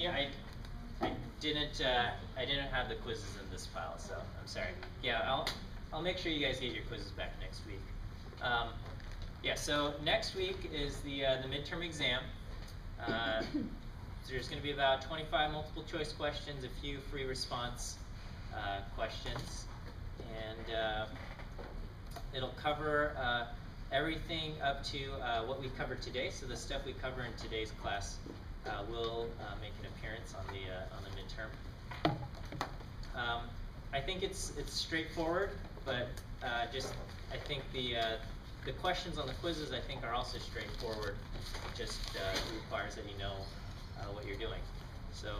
Yeah, I didn't have the quizzes in this file, so I'm sorry. Yeah, I'll make sure you guys get your quizzes back next week. Yeah, so next week is the midterm exam. There's going to be about 25 multiple choice questions, a few free response questions, and it'll cover everything up to what we covered today. So the stuff we cover in today's class will make an appearance on the midterm. I think it's straightforward, but I think the questions on the quizzes I think are also straightforward. It just requires that you know what you're doing. So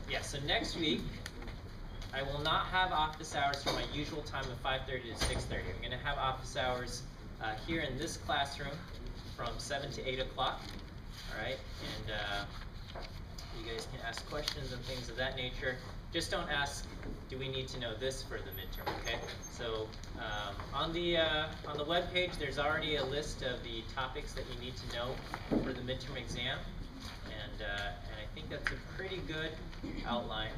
yeah. So next week I will not have office hours for my usual time of 5:30 to 6:30. I'm going to have office hours here in this classroom from 7 to 8 o'clock. All right, and you guys can ask questions and things of that nature. Just don't ask, do we need to know this for the midterm, okay? So on the web page, there's already a list of the topics that you need to know for the midterm exam, and I think that's a pretty good outline.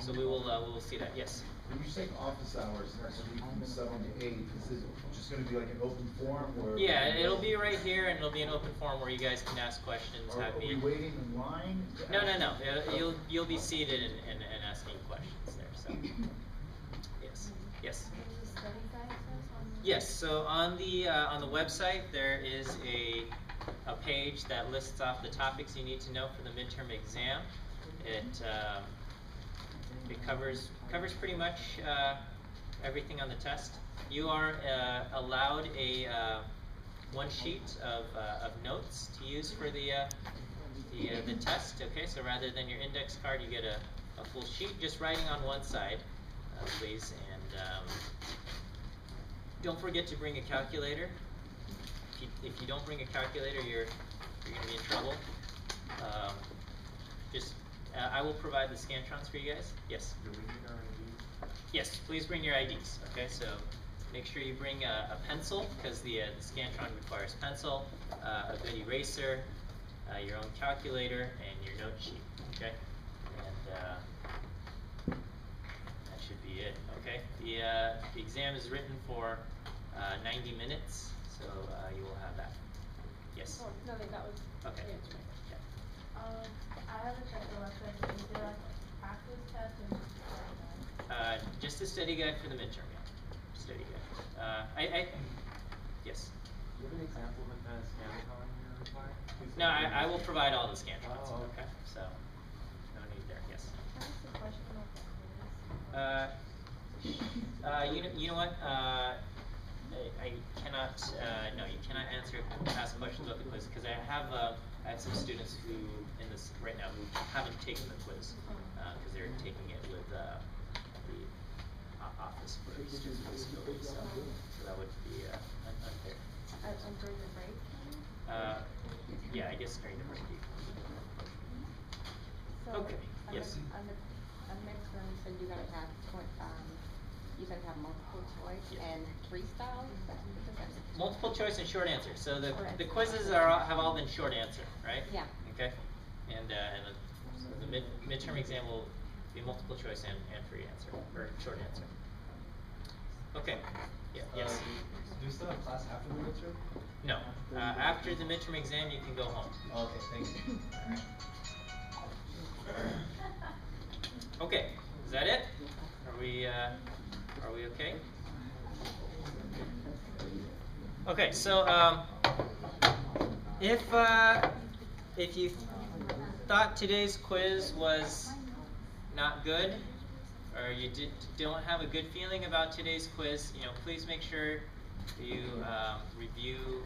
So we will see that. Yes. When you say office hours next week from 7 to 8, is it just going to be like an open forum? Or yeah, it'll be right here, and it'll be an open forum where you guys can ask questions. Are we waiting in line? No. You'll be seated and asking questions there. So yes. Yes. So on the website there is a page that lists off the topics you need to know for the midterm exam. It covers pretty much everything on the test. You are allowed one sheet of notes to use for the test. Okay, so rather than your index card, you get a full sheet. Just writing on one side, please, and don't forget to bring a calculator. If you don't bring a calculator, you're going to be in trouble. I will provide the Scantrons for you guys. Yes? Do we need our IDs? Yes, please bring your IDs. Okay, so make sure you bring a pencil, because the Scantron requires pencil, a good eraser, your own calculator, and your note sheet. Okay? And that should be it. Okay? The exam is written for 90 minutes, so you will have that. Yes? Oh, no, that was okay. The answer. Okay. I haven't checked the website. Is there like a practice test and just a study guide for the midterm, yeah. Study guide. Yes? Do you have an example of the kind of Scantron you're requiring? No, I will provide all the Scantrons. Oh, okay. So, no need there. Yes? can I ask a question about the You know what? I cannot. No, you cannot ask questions about the quiz, because I have some students who in this right now who haven't taken the quiz because they're taking it with the office for disabilities. So that would be unfair. during the break? Yeah, I guess during the break. So Okay. Yes. On the midterm, you said you're gonna have multiple choice and freestyle. Multiple choice and short answer. So the Correct. quizzes have all been short answer, right? Yeah. Okay. And the midterm exam will be multiple choice and free answer or short answer. Okay. Yeah. Yes. Do you still have class after the midterm? No. After the midterm exam, you can go home. Okay, thank you. Okay. Is that it? Are we okay? Okay. So if you thought today's quiz was not good, or you don't have a good feeling about today's quiz, please make sure you review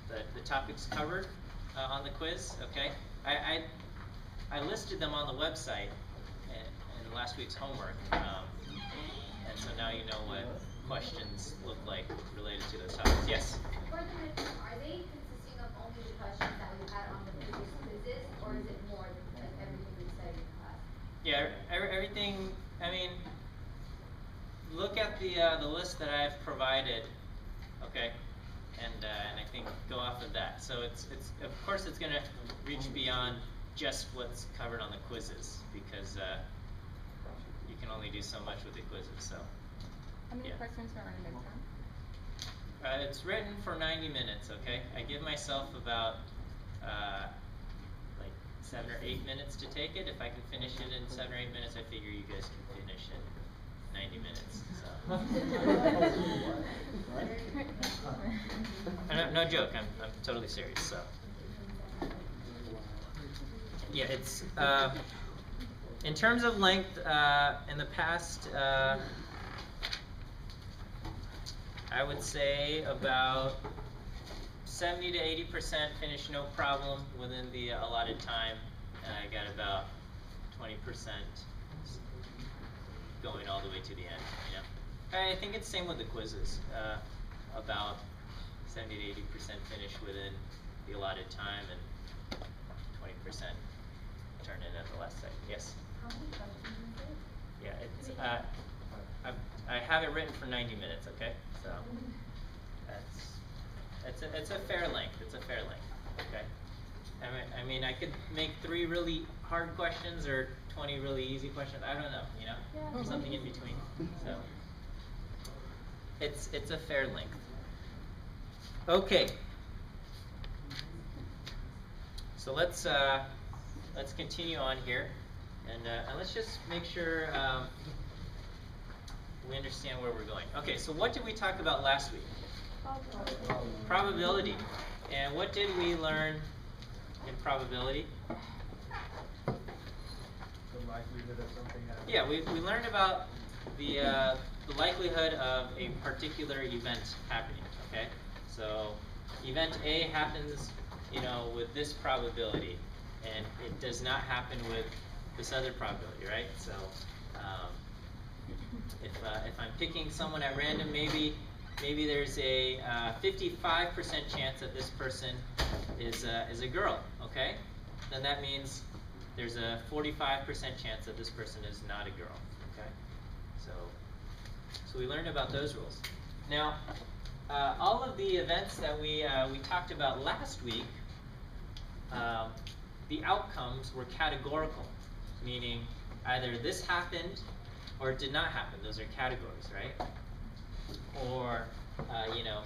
the topics covered on the quiz. Okay, I listed them on the website in last week's homework, and so now you know what questions look like related to those topics. Yes? For the midterm, are they consisting of only the questions that we had on the previous quizzes, or is it more like everything we studied in class? Yeah, everything. I mean, look at the list that I've provided, okay, and I think go off off of that. So it's of course it's gonna reach beyond just what's covered on the quizzes, because you can only do so much with the quizzes. So How many yeah. questions are in a midterm? It's written for 90 minutes. Okay, I give myself about like 7 or 8 minutes to take it. If I can finish it in 7 or 8 minutes, I figure you guys can finish in 90 minutes. So. No joke. I'm totally serious. So. Yeah, it's in terms of length. In the past, I would say about 70 to 80% finish no problem within the allotted time, and I got about 20% going all the way to the end. You know, I think it's same with the quizzes. About 70 to 80% finish within the allotted time, and 20% turn in at the last second. Yes. How many questions is it? Yeah, it's I have it written for 90 minutes. Okay, so it's a fair length. It's a fair length. Okay. I mean, I could make 3 really hard questions or 20 really easy questions. I don't know. You know, Yeah. something in between. So it's a fair length. Okay. So let's continue on here, and let's just make sure we understand where we're going. Okay, so what did we talk about last week? Probability. And what did we learn in probability? The likelihood of something happening. Yeah, we learned about the likelihood of a particular event happening. Okay, so event A happens, you know, with this probability, and it does not happen with this other probability, right? So if I'm picking someone at random, maybe there's a 55% chance that this person is a girl. Okay, then that means there's a 45% chance that this person is not a girl. Okay, so we learned about those rules. Now, all of the events that we talked about last week, the outcomes were categorical, meaning either this happened or it did not happen. Those are categories, right? Or, you know,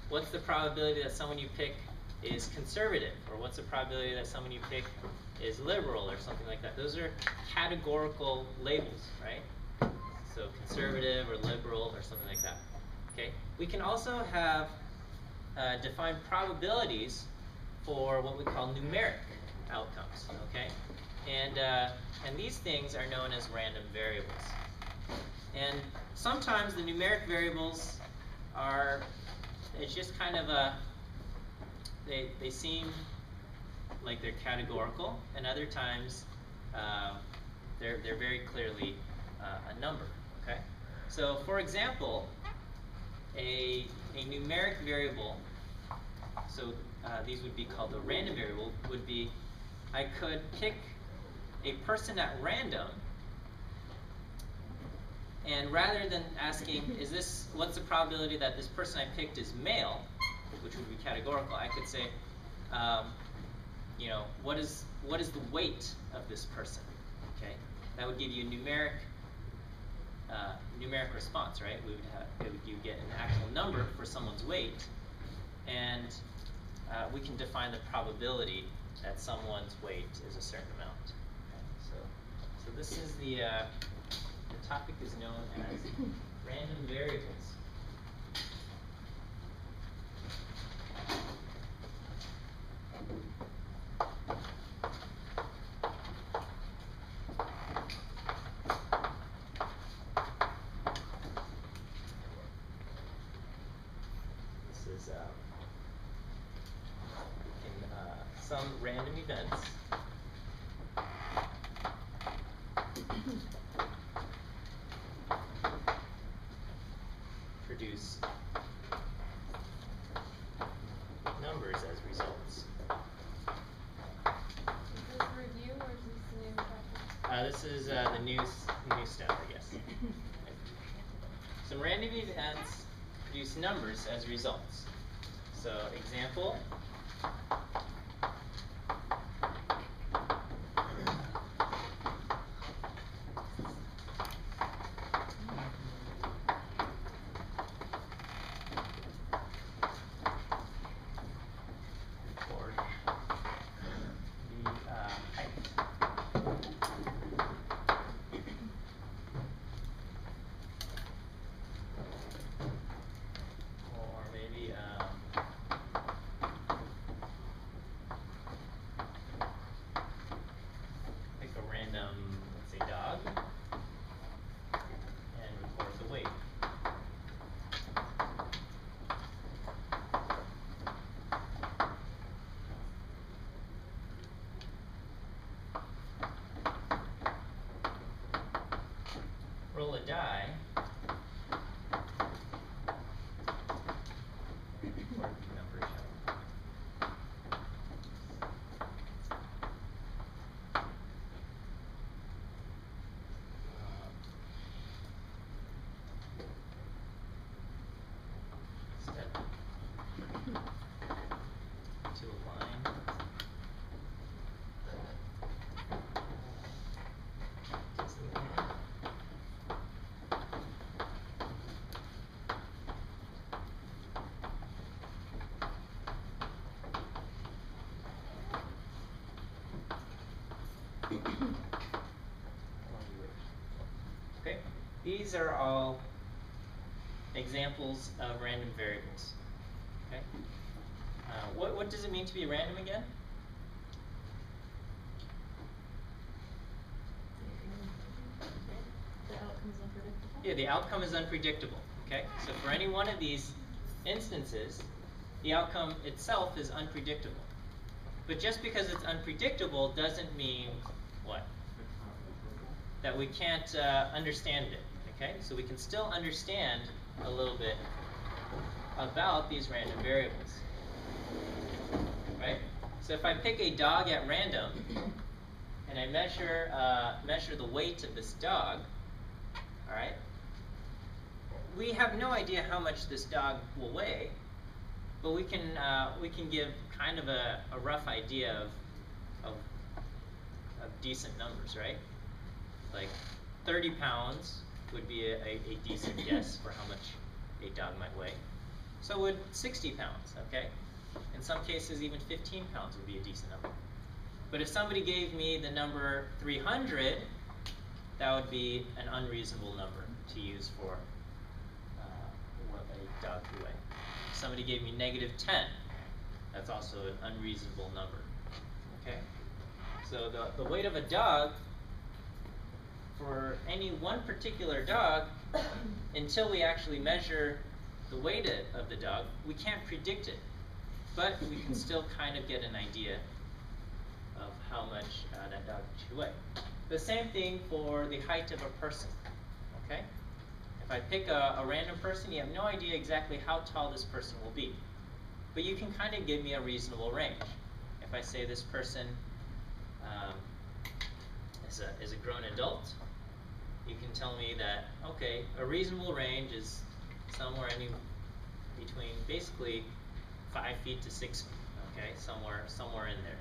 what's the probability that someone you pick is conservative, or what's the probability that someone you pick is liberal, or something like that. Those are categorical labels, right? So conservative or liberal or something like that. Okay. We can also have defined probabilities for what we call numeric outcomes. Okay. And these things are known as random variables. And sometimes the numeric variables are, it's just kind of they seem like they're categorical, and other times they're very clearly a number. Okay, so for example, a numeric variable, so these would be called a random variable, would be I could pick a person at random, and rather than asking what's the probability that this person I picked is male, which would be categorical, I could say, you know, what is the weight of this person? Okay, that would give you a numeric response, right? You get an actual number for someone's weight, and we can define the probability that someone's weight is a certain amount. Okay? So this is the topic is known as random variables. This is some random events. Produce numbers as results. Is this review or is this new question? This is the new stuff, I guess. Some random events produce numbers as results. So, example, Okay, these are all examples of random variables. Okay, what does it mean to be random again? The outcome's unpredictable. Yeah, the outcome is unpredictable. Okay, so for any one of these instances, the outcome itself is unpredictable. But just because it's unpredictable doesn't mean what? That we can't understand it. Okay, so we can still understand a little bit about these random variables. Right? So if I pick a dog at random and I measure the weight of this dog, all right, we have no idea how much this dog will weigh, but we can give kind of a rough idea of decent numbers, right? Like 30 pounds would be a decent guess for how much a dog might weigh. So would 60 pounds, okay? In some cases, even 15 pounds would be a decent number. But if somebody gave me the number 300, that would be an unreasonable number to use for what a dog could weigh. If somebody gave me -10, that's also an unreasonable number. Okay? So the weight of a dog, for any one particular dog, until we actually measure the weight of the dog, we can't predict it. But we can still kind of get an idea of how much that dog should weigh. The same thing for the height of a person. Okay? If I pick a random person, you have no idea exactly how tall this person will be. But you can kind of give me a reasonable range. If I say this person is a grown adult, you can tell me that, okay, a reasonable range is somewhere between basically 5 feet to 6 feet. Okay, somewhere in there,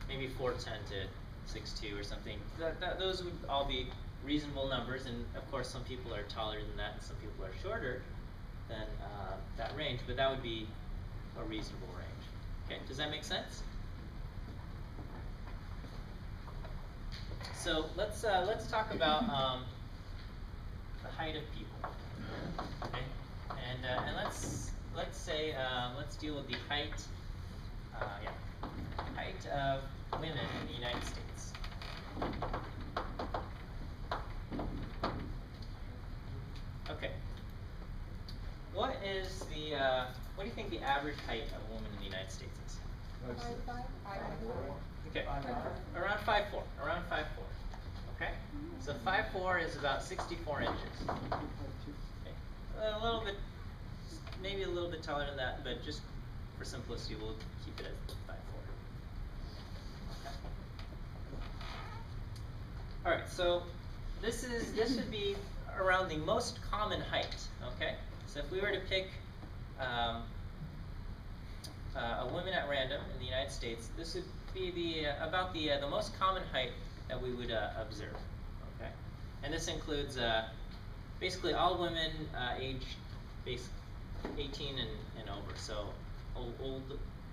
maybe 4'10" to 6'2" or something. Those would all be reasonable numbers, and of course some people are taller than that, and some people are shorter than that range. But that would be a reasonable range. Okay, does that make sense? So let's talk about the height of people. Okay, and let's say let's deal with the height. Height of women in the United States. Okay. What do you think the average height of a woman in the United States is? 5'6". Okay. Around 5'4". Around 5'4". Okay. So 5'4" is about 64 inches. Okay. A little bit, maybe a little bit taller than that, but just for simplicity, we'll keep it at 5'4". Okay. All right. So this would be around the most common height. Okay. So if we were to pick a woman at random in the United States, this would be about the most common height that we would observe. Okay, and this includes basically all women aged 18 and over. So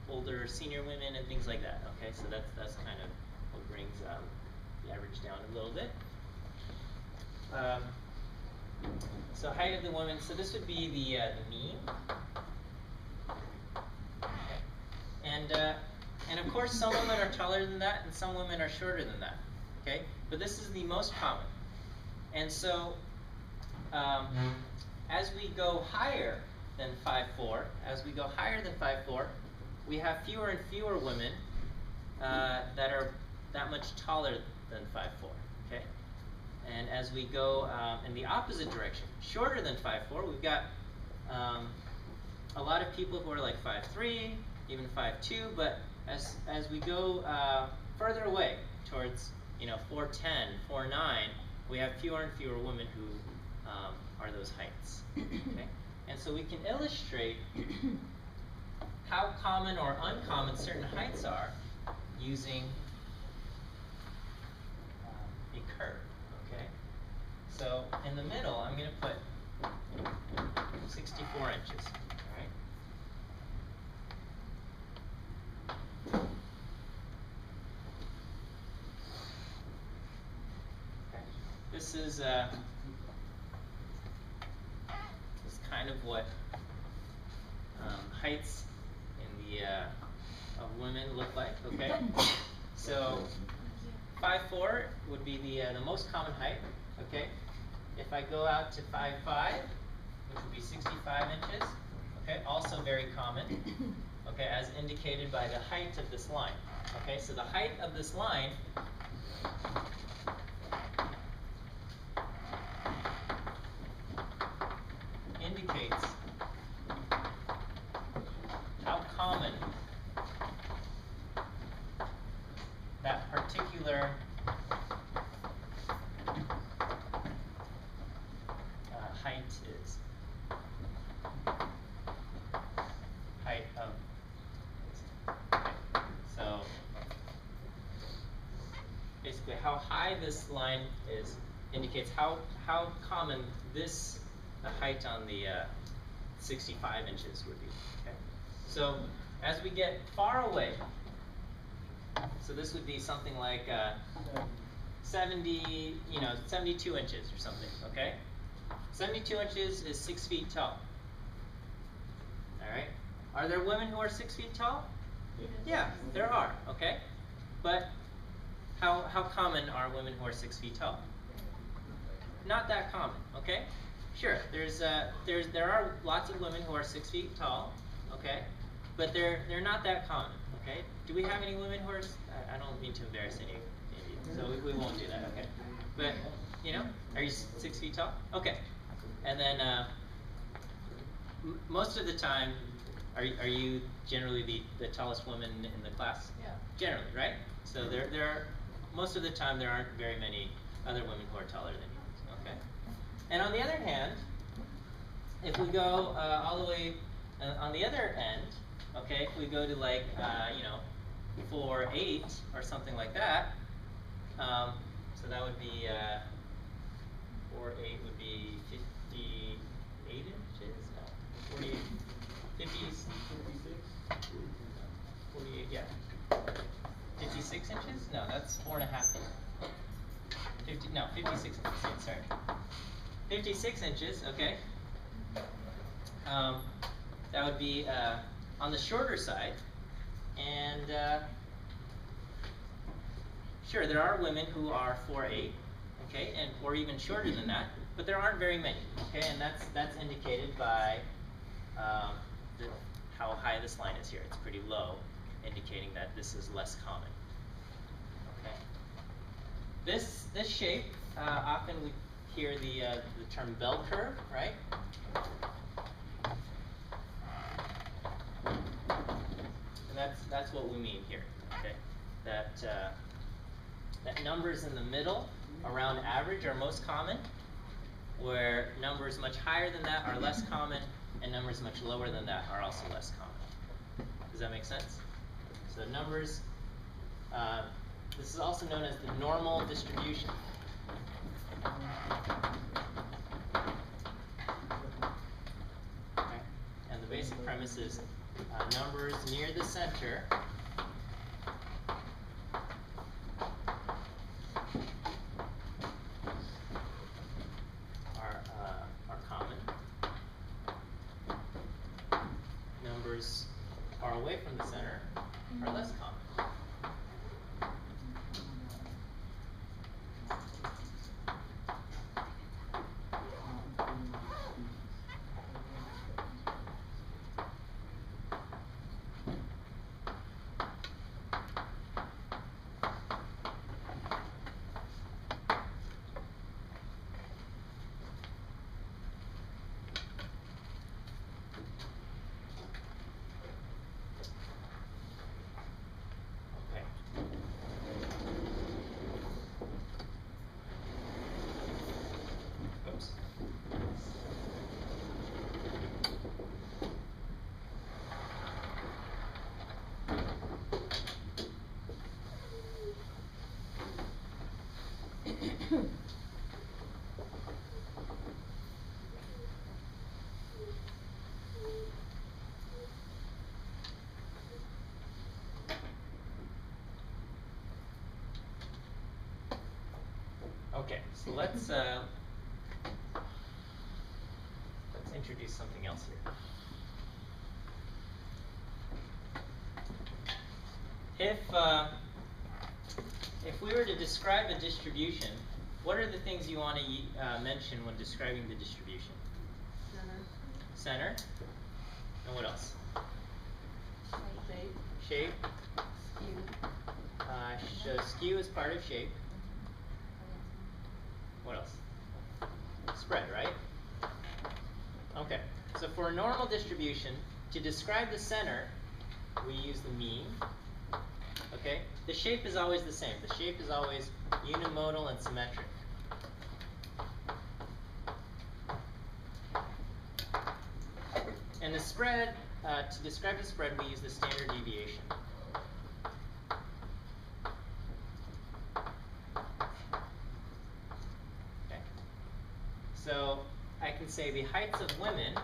older senior women and things like that. Okay, so that's kind of what brings the average down a little bit. So height of the woman. So this would be the mean. Okay. And of course, some women are taller than that, and some women are shorter than that. Okay, but this is the most common. And so, as we go higher than 5'4", we have fewer and fewer women that are that much taller than 5'4". Okay, and as we go in the opposite direction, shorter than 5'4", we've got a lot of people who are like 5'3", even 5'2", but as we go further away towards 4'10", 4'9", we have fewer and fewer women who are those heights. Okay, and so we can illustrate how common or uncommon certain heights are using a curve. Okay, so in the middle, I'm going to put 64 inches. is kind of what heights in the of women look like. Okay, so 5'4" would be the most common height. Okay, if I go out to 5'5", which would be 65 inches. Okay, also very common. Okay, as indicated by the height of this line. Okay, so the height of this line indicates how common that particular height is. Height of. Okay. So basically, how high this line is indicates how common this the height on the 65 inches would be. Okay. So as we get far away, so this would be something like 72 inches or something. Okay. 72 inches is 6 feet tall. All right. Are there women who are 6 feet tall? Yeah, there are. Okay. But how common are women who are 6 feet tall? Not that common. Okay. Sure. There are lots of women who are 6 feet tall. Okay. But they're not that common. Okay. Do we have any women who are? I don't mean to embarrass any of you, so we won't do that. Okay. But are you 6 feet tall? Okay. And then most of the time, are you generally the tallest woman in the class? Yeah. Generally, right? So there are most of the time there aren't very many other women who are taller than you. Okay. And on the other hand, if we go all the way on the other end, okay, if we go to like 4'8" or something like that, so that would be 4'8" would be 58 inches. No, 48, 50, 48, yeah. 56 inches? No, that's 4.5 feet. 56 inches, sorry. 56 inches, okay. That would be on the shorter side. And sure, there are women who are 4'8", okay, or even shorter than that, but there aren't very many, okay, and that's indicated by how high this line is here. It's pretty low, indicating that this is less common. Okay. This shape, often we hear the term bell curve, right? And that's what we mean here. Okay, that numbers in the middle, around average, are most common, where numbers much higher than that are less common, and numbers much lower than that are also less common. Does that make sense? So numbers, this is also known as the normal distribution. Okay. And the basic premise is numbers near the center are common. Numbers far away from the center are less common. So let's introduce something else here. If we were to describe a distribution, what are the things you want to mention when describing the distribution? Center. And what else? Shape. So skew is part of shape. What else? Spread, right? Okay. So for a normal distribution, to describe the center, we use the mean. Okay? The shape is always the same. The shape is always unimodal and symmetric. And the spread, to describe the spread, we use the standard deviation. Okay. So I can say the heights of women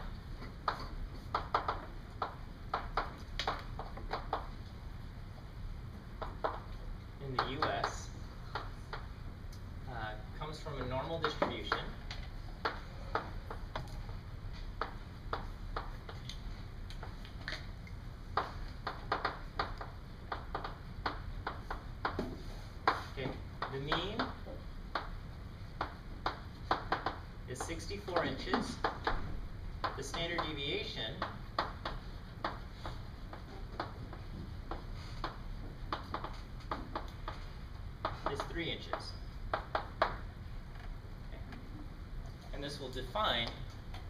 in the U.S. Comes from a normal distribution. Okay, the mean is 64 inches. The standard deviation is 3 inches. Okay. And this will define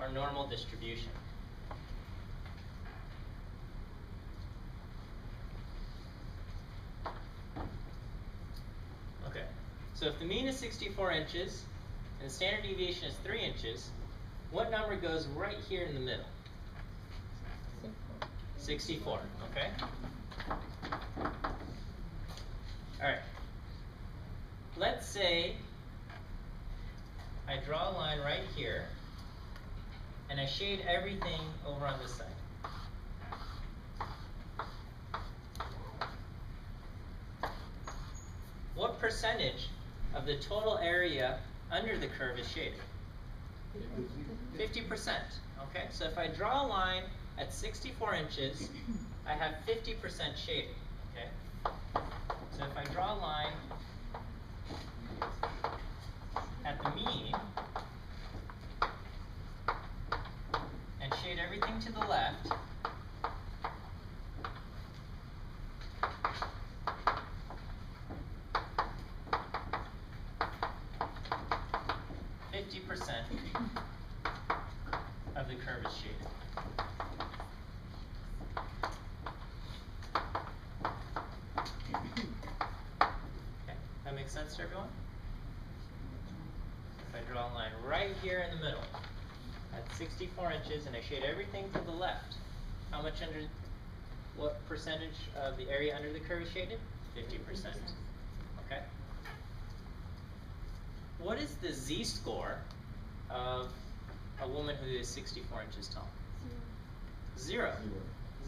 our normal distribution. Okay, so if the mean is 64 inches and the standard deviation is 3 inches, what number goes right here in the middle? 64, okay? Alright. Let's say I draw a line right here and I shade everything over on this side. What percentage of the total area under the curve is shaded? 50%. Okay, so if I draw a line at 64 inches, I have 50% shading. Okay, so if I draw a line at the mean and shade everything to the left, of the curve is shaded. Okay, that makes sense to everyone? If I draw a line right here in the middle at 64 inches and I shade everything to the left, how much what percentage of the area under the curve is shaded? 50%. Okay? What is the z-score of a woman who is 64 inches tall? 0.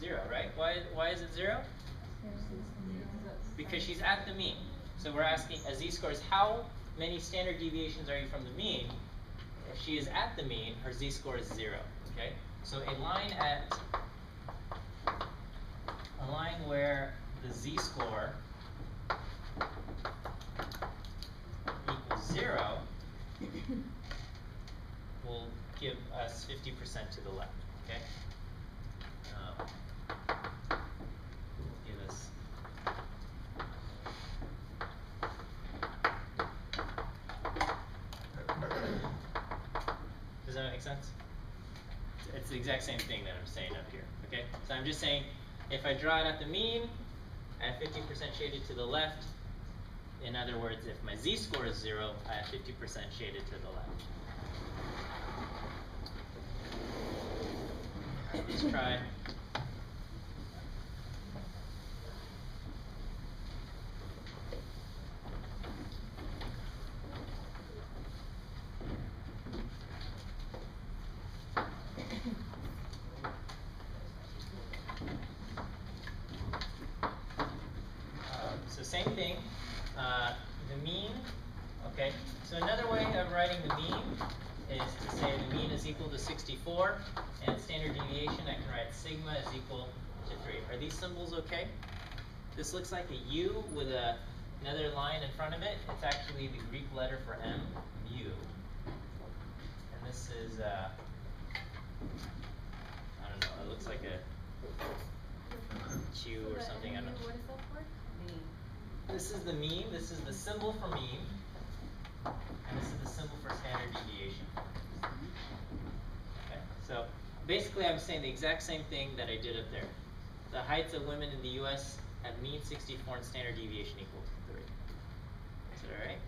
0, right? Why is it 0? Because she's at the mean. So we're asking, a z-score is how many standard deviations are you from the mean? If she is at the mean, her z-score is 0. Okay? So a line where the z-score equals 0 will give us 50% to the left, okay? Give us Does that make sense? It's the exact same thing that I'm saying up here, okay? So I'm just saying, if I draw it at the mean, I have 50% shaded to the left. In other words, if my z-score is 0, I have 50% shaded to the left. Let's try. So same thing. The mean Okay, so another way of writing the mean is to say the mean is equal to 64, and standard deviation, I can write sigma is equal to 3. Are these symbols okay? This looks like a U with another line in front of it. It's actually the Greek letter for M, mu. And this is, I don't know, it looks like a Q or something, I don't know. What is that for? This is the mean, this is the symbol for mean, and this is the symbol for standard deviation. Okay, so basically I'm saying the exact same thing that I did up there. The heights of women in the US have mean 64 and standard deviation equal to 3. Is that alright?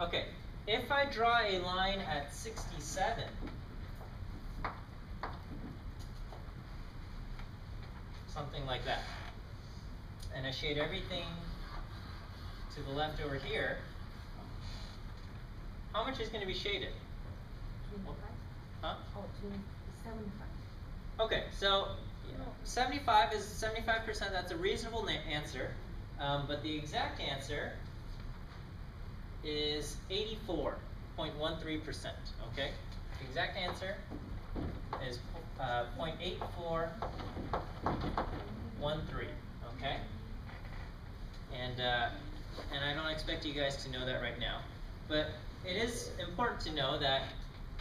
Okay, if I draw a line at 67, something like that, and I shade everything to the left over here, how much is going to be shaded? Huh? Oh, 75. Okay, so 75 is 75%. That's a reasonable answer, but the exact answer is 84.13%. Okay, the exact answer is 0.8413. Okay, and I don't expect you guys to know that right now, but it is important to know that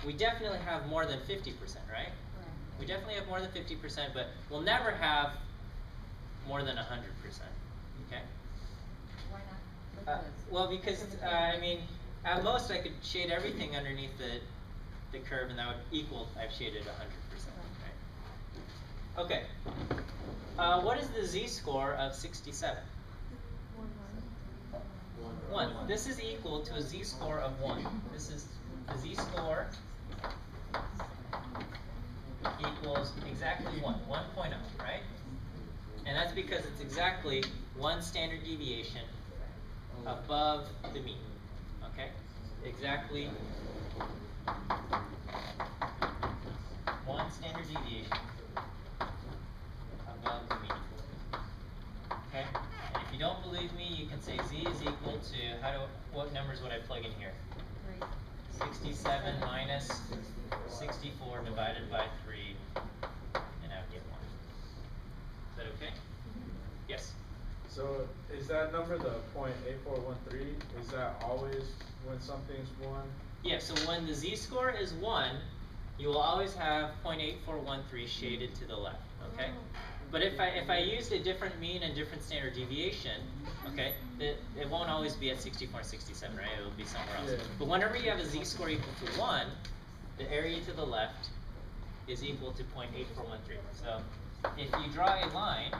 we definitely have more than 50%, right? We definitely have more than 50%, but we'll never have more than 100%. Okay? Why not? Well, because I mean, at most I could shade everything underneath the curve, and that would equal I've shaded 100%. Right? Okay. What is the z-score of 67? 1. This is equal to a z-score of 1. This is the z-score equals exactly 1, 1.0, right? And that's because it's exactly 1 standard deviation above the mean, okay? Exactly 1 standard deviation above the mean, okay? And if you don't believe me, you can say z is equal to, what numbers would I plug in here? 67 minus 64 divided by 3, and I would get 1. Is that okay? Yes? So is that number the 0.8413? Is that always when something's 1? Yeah, so when the z-score is 1, you will always have 0.8413 shaded to the left, okay? But if I used a different mean and different standard deviation, okay, it won't always be at 64 and 67, right? It will be somewhere else. Yeah. But whenever you have a z-score equal to 1, the area to the left is equal to 0.8413. So if you draw a line,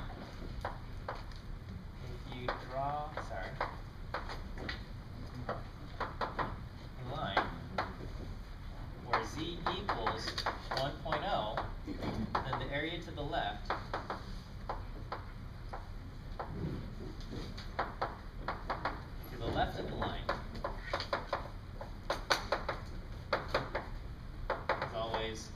a line where z equals 1.0, then the area to the left of the line is always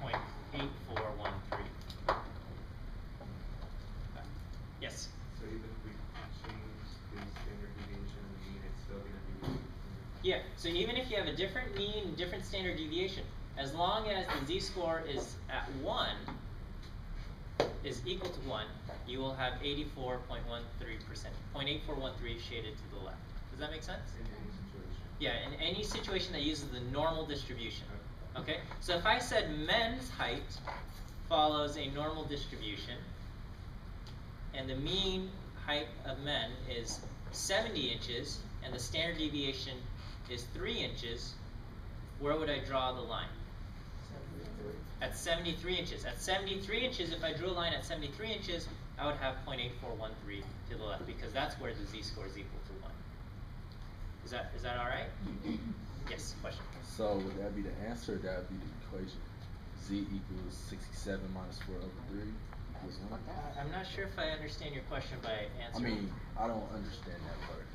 0.8413. Yes? So even if we change the standard deviation of the mean, it's still going to be... Yeah, so even if you have a different mean and different standard deviation, as long as the z-score is at 1, is equal to 1, you will have 84.13%, 0.8413 shaded to the left. Does that make sense? In any situation. Yeah, in any situation that uses the normal distribution. Okay? So if I said men's height follows a normal distribution, and the mean height of men is 70 inches, and the standard deviation is 3 inches, where would I draw the line? At 73 inches. At 73 inches, if I drew a line at 73 inches, I would have 0.8413 to the left, because that's where the z-score is equal to 1. Is that all right? Yes, question. So would that be the answer, or that would be the equation? Z equals 67 minus 4 over 3 equals 1? I'm not sure if I understand your question by I answering. mean, I don't understand that part.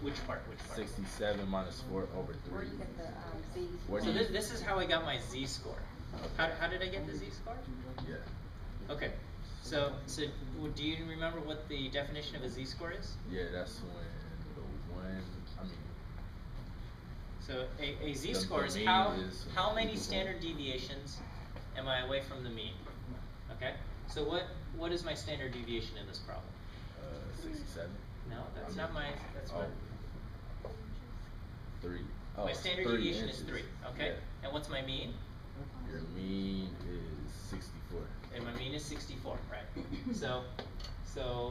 Which part? 67 minus 4 over 3. Where you get the Z. Where So do you- this is how I got my z-score. How did I get the z-score? Yeah. Okay, Do you remember what the definition of a z-score is? Yeah, that's when the one, I mean, So a The z-score is mean how is many equal. standard deviations am I away from the mean? Okay, so what is my standard deviation in this problem? 67. No, that's I not mean, my, that's oh, what, 3. my it's standard 3 deviation is inches. 3, okay? Yeah. And what's my mean? Your mean is 64. And my mean is 64, right? So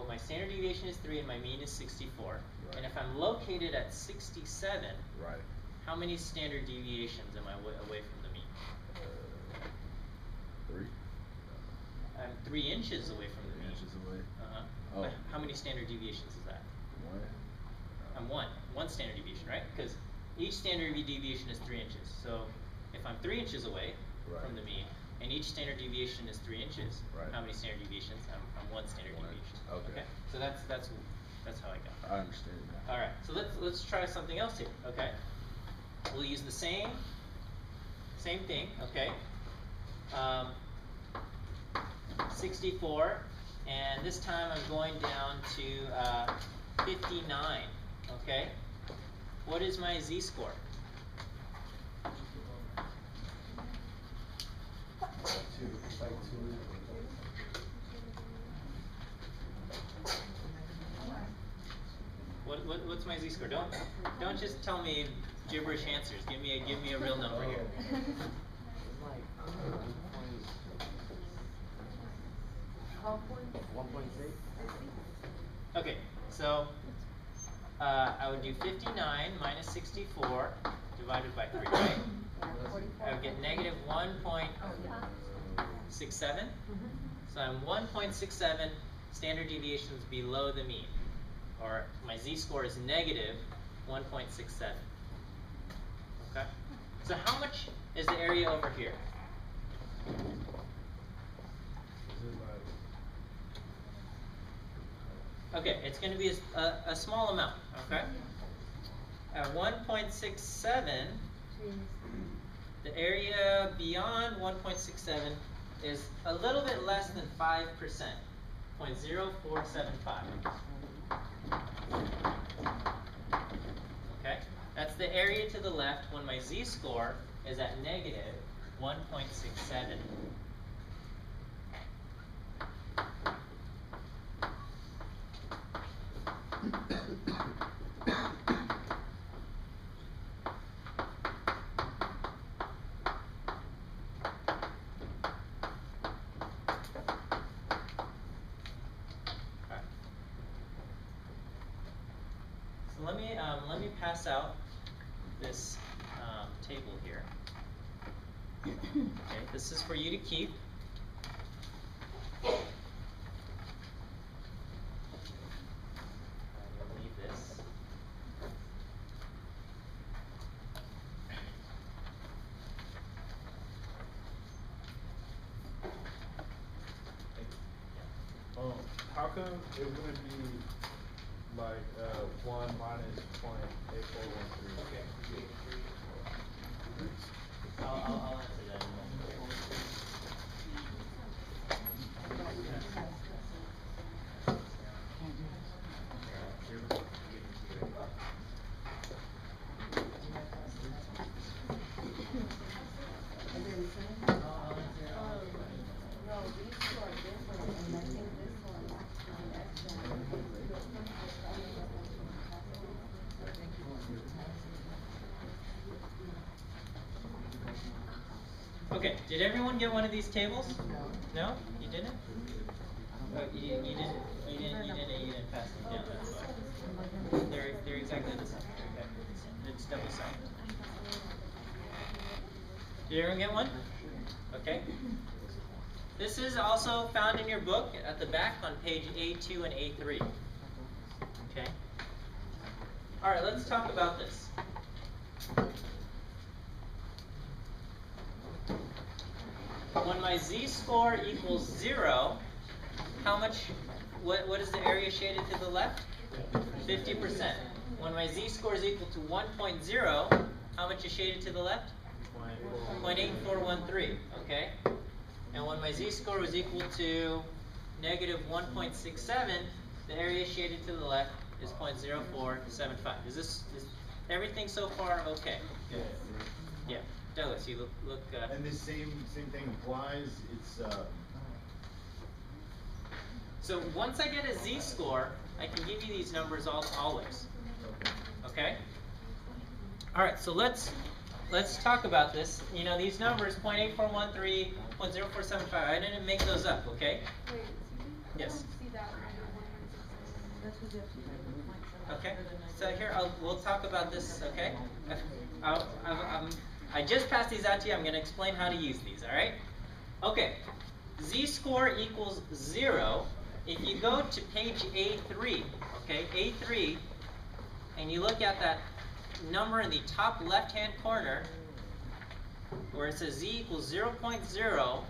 my standard deviation is 3 and my mean is 64. Right. And if I'm located at 67, Right. how many standard deviations am I away from the mean? 3. I'm 3 inches away from the 3 mean. inches away. Uh-huh. Oh. But how many standard deviations is that? 1. I'm one standard deviation, right? Because each standard deviation is 3 inches. So if I'm 3 inches away Right. from the mean, and each standard deviation is 3 inches, Right. how many standard deviations? I'm 1 standard One. deviation. Okay. So that's how I got that. I understand that. All right. So let's try something else here. Okay. We'll use the same thing. Okay. 64, and this time I'm going down to 59. Okay. What is my z-score? It's like 2. What's my z-score? Don't just tell me gibberish answers. Give me a real number here. Okay, so I would do 59 minus 64 divided by 3, right? I would get negative 1.67. So I'm 1.67 standard deviations below the mean. Or my z-score is negative 1.67. Okay? So how much is the area over here? Is it like, Okay, it's going to be a small amount, okay? At 1.67, the area beyond 1.67 is a little bit less than 5%, 0.0475. Okay, that's the area to the left when my z-score is at negative 1.67. So let me pass out this table here. Okay, this is for you to keep. I will leave this. how come it wouldn't be like 1 minus 0.8413? Okay. I'll answer that in a moment. Okay, did everyone get one of these tables? No? You didn't? Oh, you didn't pass them down, that's why. They're exactly the same. Okay. It's double sided. Did everyone get one? Okay. This is also found in your book at the back on page A2 and A3. Okay. Alright, let's talk about this. When my z-score equals 0, what is the area shaded to the left? 50%. When my z-score is equal to 1.0, how much is shaded to the left? 0.8413, okay? And when my z-score was equal to negative 1.67, the area shaded to the left is 0.0475. Is everything so far okay? Yeah. Yeah. Douglas, you look And this same thing applies, it's, so once I get a z-score, I can give you these numbers always. Okay? Alright, so let's talk about this. You know, these numbers, 0.8413, 0.0475, I didn't make those up, okay? Wait, Yes. see that That's what you have to do. Okay, so here, we'll talk about this, okay? I just passed these out to you, I'm gonna explain how to use these, alright? Okay, z-score equals 0 if you go to page A3, okay, A3, and you look at that number in the top left-hand corner, where it says z equals 0.0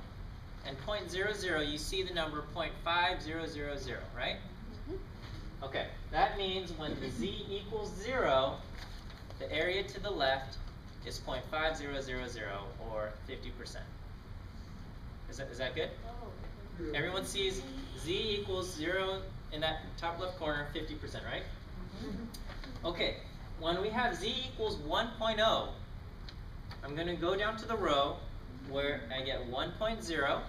and 0.00, you see the number 0.5000, right? Okay, that means when the z equals 0, the area to the left is 0.5000 or 50%. Is that good? Everyone sees z equals 0 in that top left corner, 50%, right? Okay, when we have z equals 1.0, I'm going to go down to the row where I get 1.0,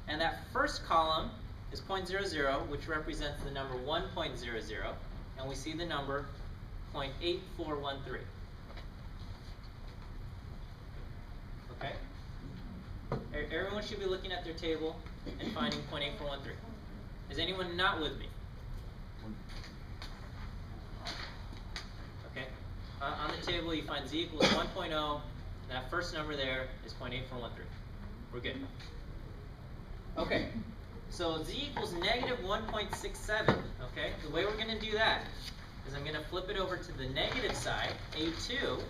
and that first column is 0.00, which represents the number 1.00, and we see the number 0.8413. Okay? Everyone should be looking at their table and finding 0.8413. Is anyone not with me? Okay? On the table, you find z equals 1.0. That first number there is 0.8413. We're good. Okay. So z equals negative 1.67. Okay? The way we're going to do that is I'm going to flip it over to the negative side, A2,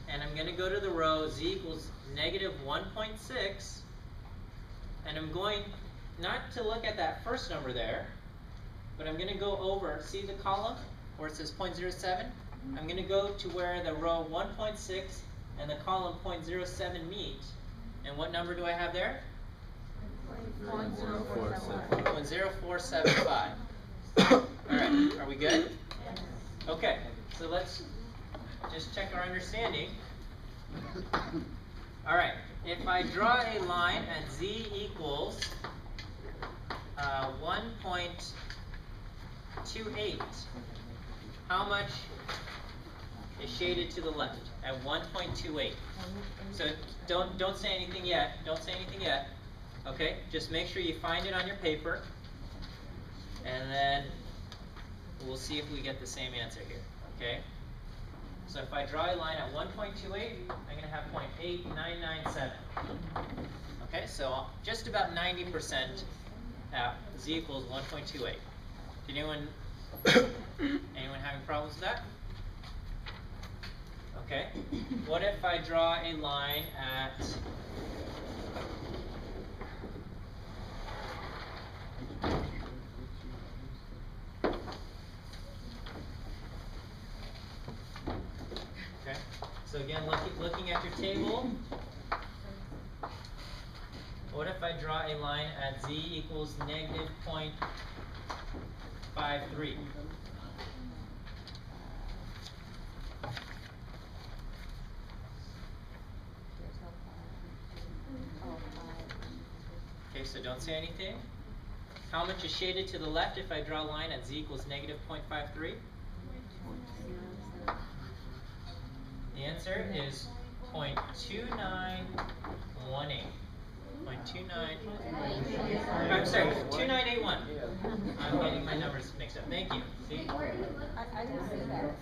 and I'm going to go to the row z equals negative 1.6, and I'm going not to look at that first number there, but I'm going to go over, see the column where it says 0.07? I'm going to go to where the row 1.6 and the column 0.07 meet, and what number do I have there? 0.0475. Alright, are we good? Okay, so let's just check our understanding. Alright, if I draw a line at z equals 1.28, how much is shaded to the left at 1.28? So don't say anything yet. Don't say anything yet. Okay, just make sure you find it on your paper, and then we'll see if we get the same answer here. Okay. So if I draw a line at 1.28, I'm going to have 0.8997. Okay, so just about 90% at z equals 1.28. Anyone having problems with that? Okay. What if I draw a line at so again, looking at your table, what if I draw a line at z equals negative 0.53? Okay, so don't say anything. How much is shaded to the left if I draw a line at z equals negative 0.53? The answer is 0.2918. 0.29. I'm sorry, 2981. I'm getting my numbers mixed up. Thank you. See? I didn't see that.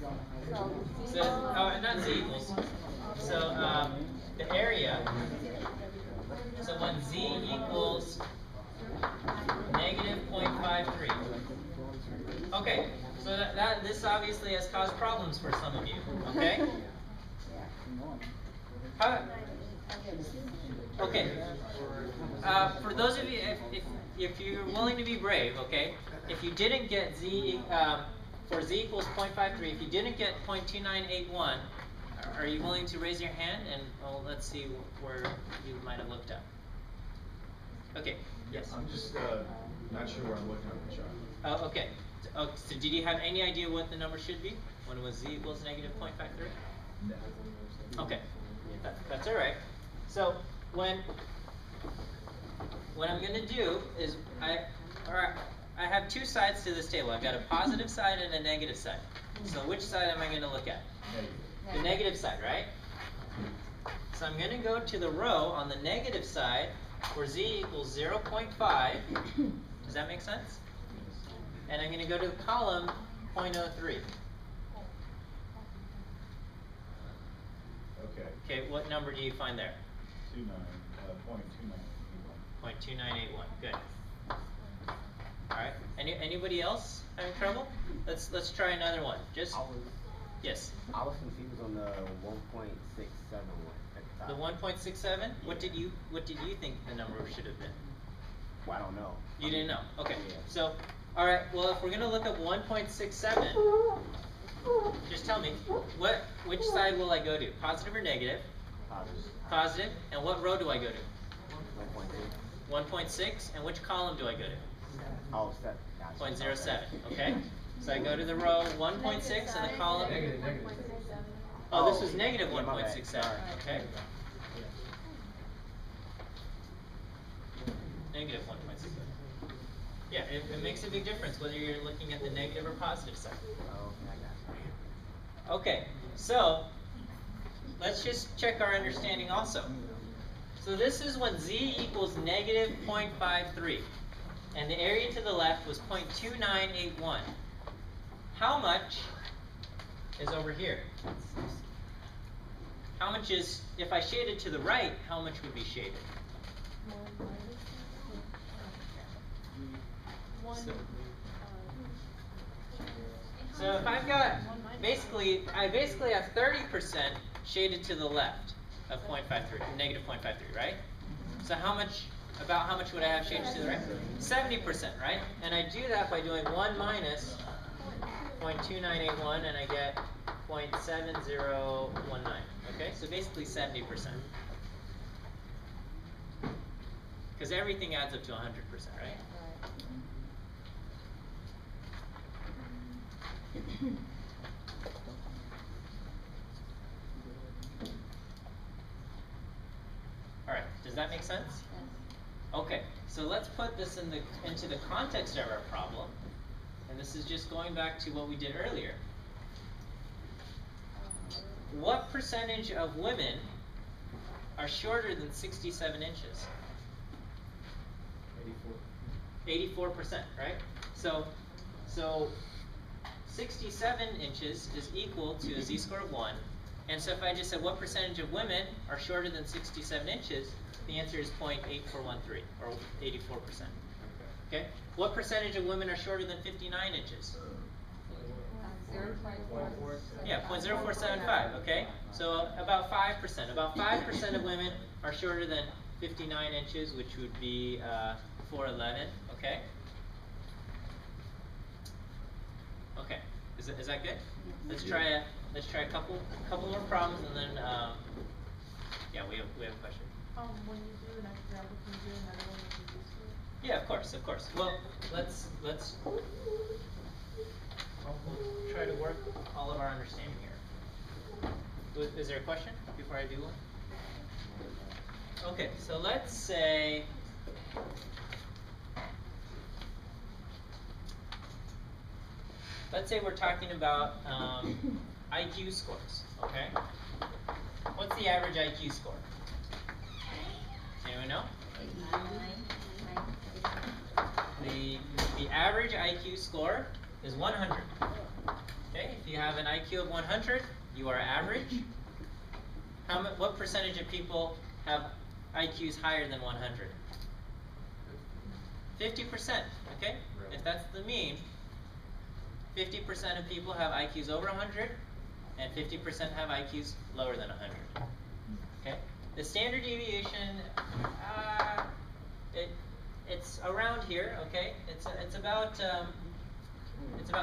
So, not z equals. So, the area. So when z equals negative 0.53. Okay. So this obviously has caused problems for some of you. Okay. Okay. For those of you, if you're willing to be brave, okay, if you didn't get for z equals 0.53, if you didn't get 0.2981, are you willing to raise your hand? And let's see where you might have looked up. Okay, yes. I'm just, not sure where I'm looking on the chart. Oh, okay. So did you have any idea what the number should be when it was z equals negative 0.53? No. Okay, that's all right. So what I'm gonna do is I have two sides to this table. I've got a positive side and a negative side. So which side am I gonna look at? Negative. The negative side, right? So I'm gonna go to the row on the negative side where z equals 0.5. Does that make sense? And I'm gonna go to the column 0.03. Okay. Okay, what number do you find there? 0.2981. 0.2981. Good. All right. Anybody else having trouble? Let's try another one. Just yes. I was confused on the 1.67 one at the The top. 1.67. What did you think the number should have been? Well, I don't know. You didn't know. Okay. Yeah. So, all right. Well, if we're gonna look up 1.67, just tell me which side will I go to? Positive or negative? Positive. Positive. And what row do I go to? 1.6. 1.6. And which column do I go to? Oh, set. Gotcha. 0.07. Okay. So I go to the row 1.6 and the column. Negative. Oh, this was negative Yeah, my bad. 1.67. Sorry. Okay. Negative 1.67. Yeah, it makes a big difference whether you're looking at the negative or positive side. Oh, okay, I got you. Okay, so let's just check our understanding also. So this is when z equals negative 0.53, and the area to the left was 0.2981. How much is over here? How much is, if I shaded to the right, how much would be shaded? So if I've got, I basically have 30% shaded to the left of 0.53, negative 0.53, right? So about how much would I have shaded to the right? 70%, right? And I do that by doing 1 minus 0.2981, and I get 0.7019, okay? So basically 70%. Because everything adds up to 100%, right? All right, does that make sense? Okay, so let's put this into the context of our problem. And this is just going back to what we did earlier. What percentage of women are shorter than 67 inches? 84%, right? So 67 inches is equal to a z-score of 1. And so if I just said what percentage of women are shorter than 67 inches, the answer is 0.8413, or 84%. Okay? What percentage of women are shorter than 59 inches? 0.4. Yeah, 0.0475, okay? So about 5%. About 5% of women are shorter than 59 inches, which would be 411, okay? Okay, is that good? Let's try a couple more problems, and then yeah, we have a question. When you do an example, can you do another one with the z-score? Yeah, of course. Well, we'll try to work all of our understanding here. Is there a question before I do one? Okay, so let's say we're talking about IQ scores, okay? What's the average IQ score? Anyone know? The average IQ score is 100. Okay, if you have an IQ of 100, you are average. What percentage of people have IQs higher than 100? 50%, okay? If that's the mean, 50% of people have IQs over 100, and 50% have IQs lower than 100. Okay? The standard deviation, it's around here, okay? It's about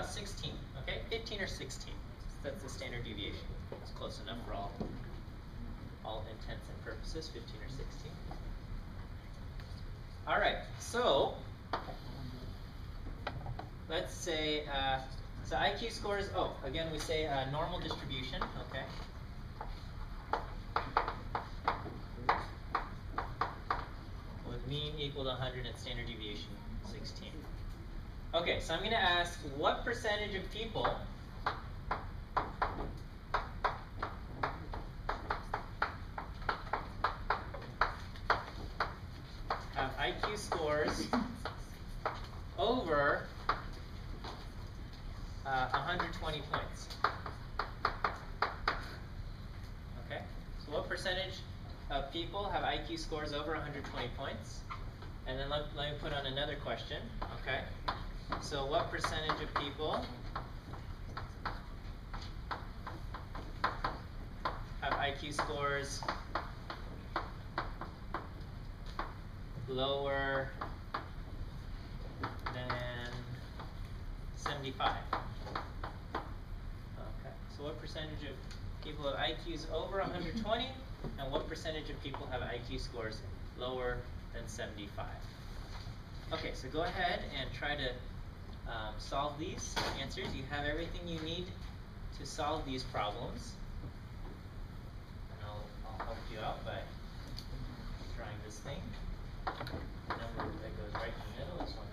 16, okay? 15 or 16. That's the standard deviation. It's close enough for all intents and purposes, 15 or 16. All right. So let's say, so IQ scores, again we say normal distribution, okay? With mean equal to 100 and standard deviation 16. Okay, so I'm going to ask what percentage of people have IQ scores over 120 points. Okay, so what percentage of people have IQ scores over 120 points? And then let me put on another question, okay? So what percentage of people have IQ scores lower than 75? Okay, so what percentage of people have IQs over 120, and what percentage of people have IQ scores lower than 75? Okay, so go ahead and try to solve these answers. You have everything you need to solve these problems. And I'll help you out by drawing this thing. The number that goes right in the middle is 100.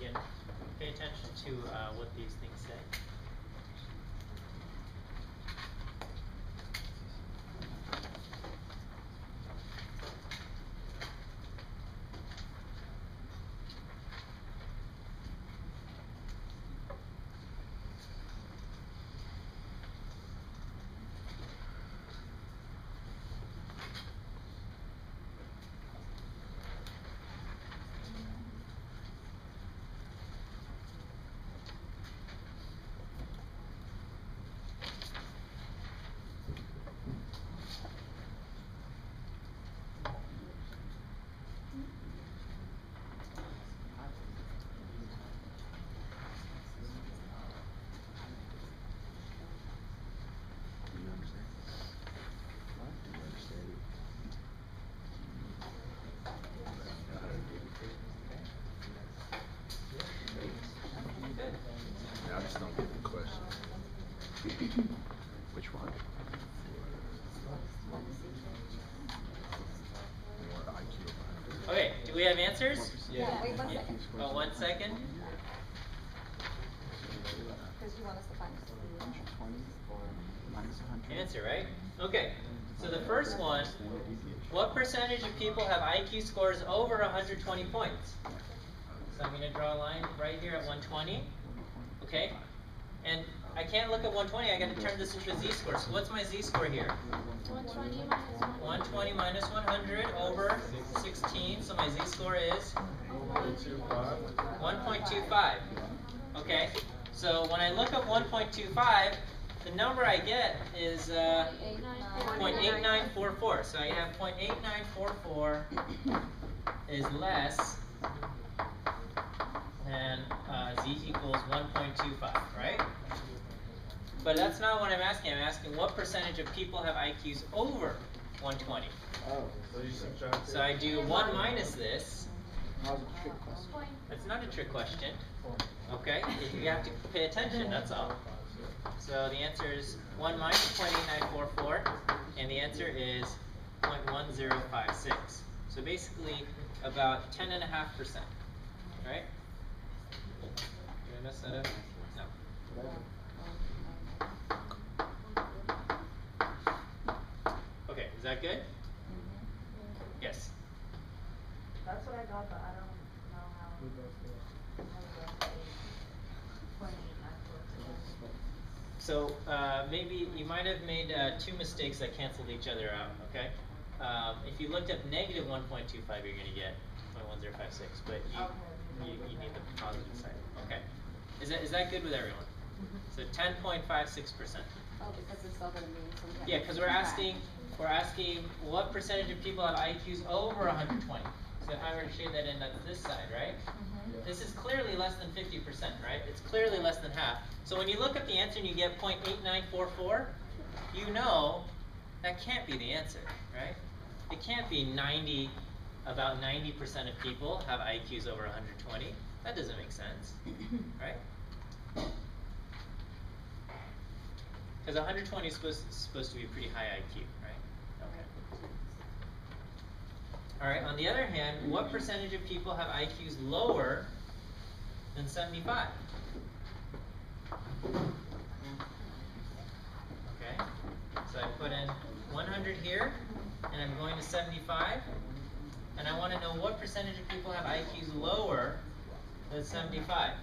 Again, pay attention to what these things say. I just don't get the question. Which one? More IQ. Okay, do we have answers? Yeah, wait 1 second. Oh, 1 second. Because you want us to find 120 or minus 100. Answer, right? Okay, so the first one, what percentage of people have IQ scores over 120 points? So I'm going to draw a line right here at 120. Okay, and I can't look at 120, I got to turn this into a z-score. So what's my z-score here? 120 minus 100. 120 minus 100 over 16, so my z-score is 1.25. Okay, so when I look up 1.25, the number I get is 0.8944. So I have 0.8944 is less than z equals 1.25, right? But that's not what I'm asking. I'm asking what percentage of people have IQs over 120. Oh, so you subtract. So I do 1 minus this. That was a trick question. That's not a trick question. Okay? You have to pay attention, that's all. So the answer is 1 minus 0.8944, and the answer is 0.1056. So basically about 10.5%, right? Did I mess that up? No. Okay, is that good? Yes. That's what I got, but I don't know how. Who does that? So maybe you might have made two mistakes that canceled each other out, okay? If you looked up negative 1.25, you're going to get 0.1056, but you need the positive side. Okay. Is that good with everyone? So 10.56%. Oh, because it's all gonna mean something. Yeah, because we're asking what percentage of people have IQs over 120. So if I were to shade that in, that's this side, right? This is clearly less than 50%, right? It's clearly less than half. So when you look at the answer and you get 0.8944, you know that can't be the answer, right? It can't be about 90% of people have IQs over 120. That doesn't make sense, right? Because 120 is supposed to be a pretty high IQ, right? Okay. All right, on the other hand, what percentage of people have IQs lower than 75? Okay, so I put in 100 here, and I'm going to 75, and I want to know what percentage of people have IQs lower than 75.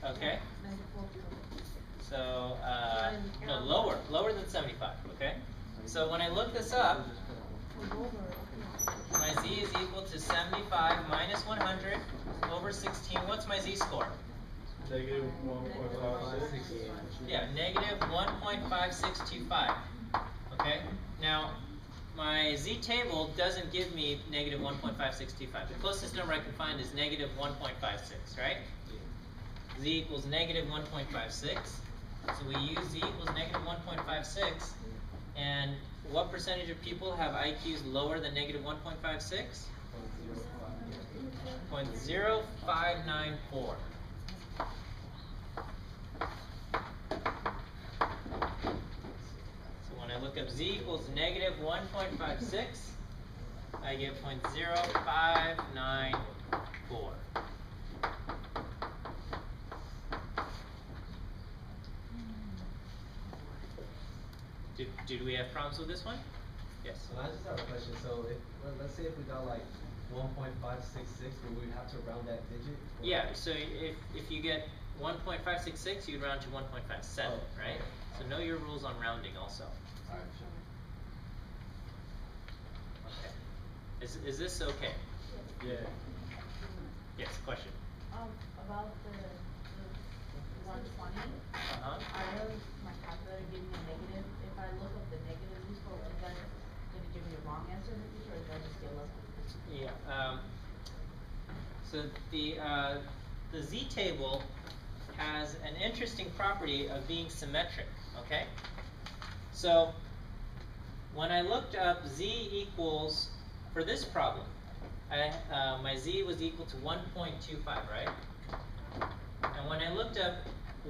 Okay? So, no, lower than 75, okay? So when I look this up, my z is equal to 75 minus 100 over 16. What's my z-score? Negative 1.56. Yeah, negative 1.5625. Okay? Now, my z-table doesn't give me negative 1.5625. The closest number I can find is negative 1.56, right? Z equals negative 1.56. So we use z equals negative 1.56. And what percentage of people have IQs lower than negative 1.56? 0.0594. So when I look up z equals negative 1.56, I get 0.0594. Did we have problems with this one? Yes. So I just have a question. So let's say if we got like 1.566, would we have to round that digit? Or? Yeah, so if you get 1.566, you'd round to 1.57, right? So know your rules on rounding also. Alright, sure. Okay. Is this okay? Yeah. Yes, question. About the 120. Uh-huh. I know my calculator gave me a negative. If I look up the negative z-score, is that gonna give me a wrong answer in the future, or is that just get lucky? Yeah. So the z-table has an interesting property of being symmetric. Okay. So when I looked up z equals for this problem, my z was equal to 1.25, right? And when I looked up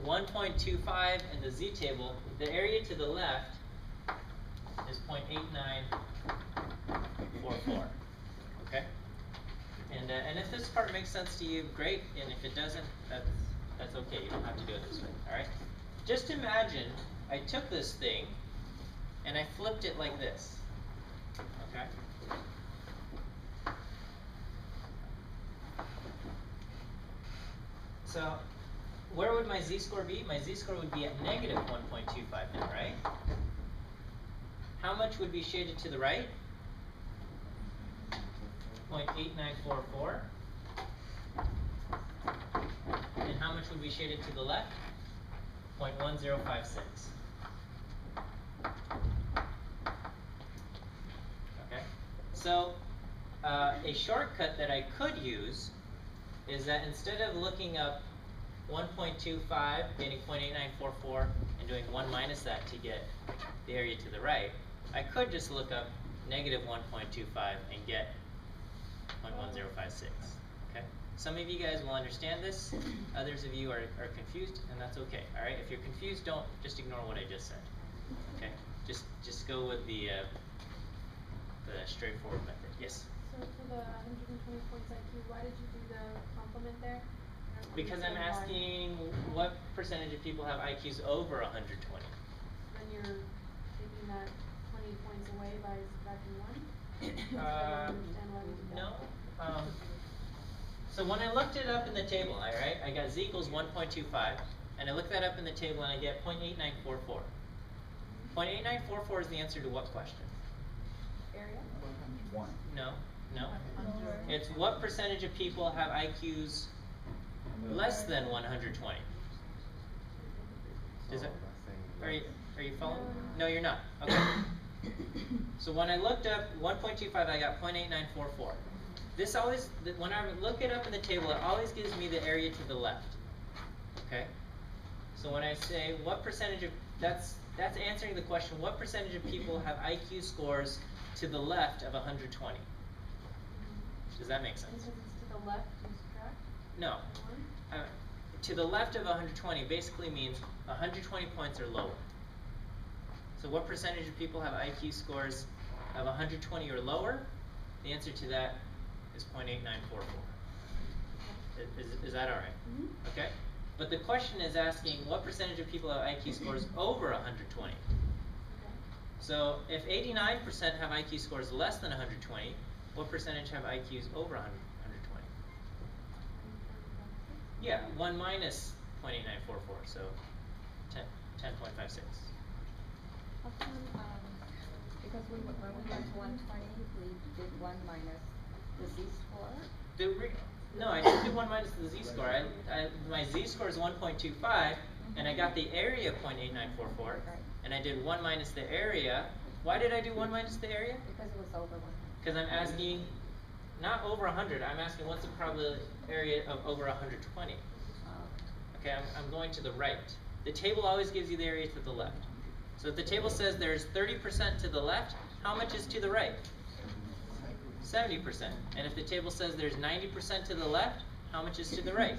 1.25 in the z-table, the area to the left is 0.8944. Okay? And if this part makes sense to you, great. And if it doesn't, that's okay. You don't have to do it this way. All right? Just imagine I took this thing and I flipped it like this. Okay? So where would my z-score be? My z-score would be at negative 1.25 now, right? How much would be shaded to the right? 0.8944. And how much would be shaded to the left? 0.1056. Okay? So a shortcut that I could use is that instead of looking up 1.25, getting 0.8944, and doing 1 minus that to get the area to the right, I could just look up negative 1.25 and get 0.1056. Okay? Some of you guys will understand this. Others of you are confused, and that's okay. All right? If you're confused, don't just ignore what I just said. Okay? Just go with the the straightforward method. Yes? So for the 120 points IQ, why did you do the complement there? I don't Because I'm understand why. asking what percentage of people have IQs over 120? Then you're taking that 20 points away by subtracting 1? I don't understand why we did that. No. So when I looked it up in the table, alright, I got z equals 1.25, and I looked that up in the table and I get 0.8944. 0.8944 is the answer to what question? Area? One. No, no. It's what percentage of people have IQs less than 120? Does it? Are you following? No, you're not. Okay. So when I looked up 1.25, I got 0.8944. This always, when I look it up in the table, it always gives me the area to the left. Okay? So when I say what percentage of, that's answering the question, what percentage of people have IQ scores to the left of 120? Does that make sense? Because it's to the left, you subtract? No. 1? To the left of 120 basically means 120 points or lower. So what percentage of people have IQ scores of 120 or lower? The answer to that is 0.8944. Is that alright? Mm-hmm. Okay? But the question is asking what percentage of people have IQ scores over 120? Okay. So if 89% have IQ scores less than 120, what percentage have IQs over 120? Yeah, 1 minus 0.8944, so 10.56. How come, because when we went to 120, we did 1 minus the z-score? No, I didn't do 1 minus the z-score. My z-score is 1.25, and I got the area of 0.8944, Right. and I did 1 minus the area. Why did I do 1 minus the area? Because it was over 100. Because I'm asking, not over 100, I'm asking what's the probability area of over 120. Okay, I'm going to the right. The table always gives you the area to the left. So if the table says there's 30% to the left, how much is to the right? 70%. And if the table says there's 90% to the left, how much is to the right?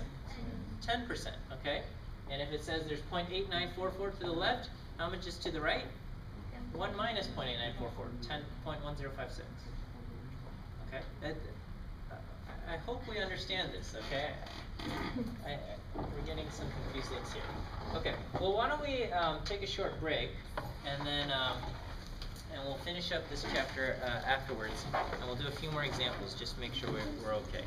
10%, okay? And if it says there's 0.8944 to the left, how much is to the right? 1 minus 0.8944, 10.1056. Okay? I hope we understand this, okay? We're getting some confused looks here. Okay, well why don't we take a short break, and then and we'll finish up this chapter afterwards, and we'll do a few more examples just to make sure we're okay.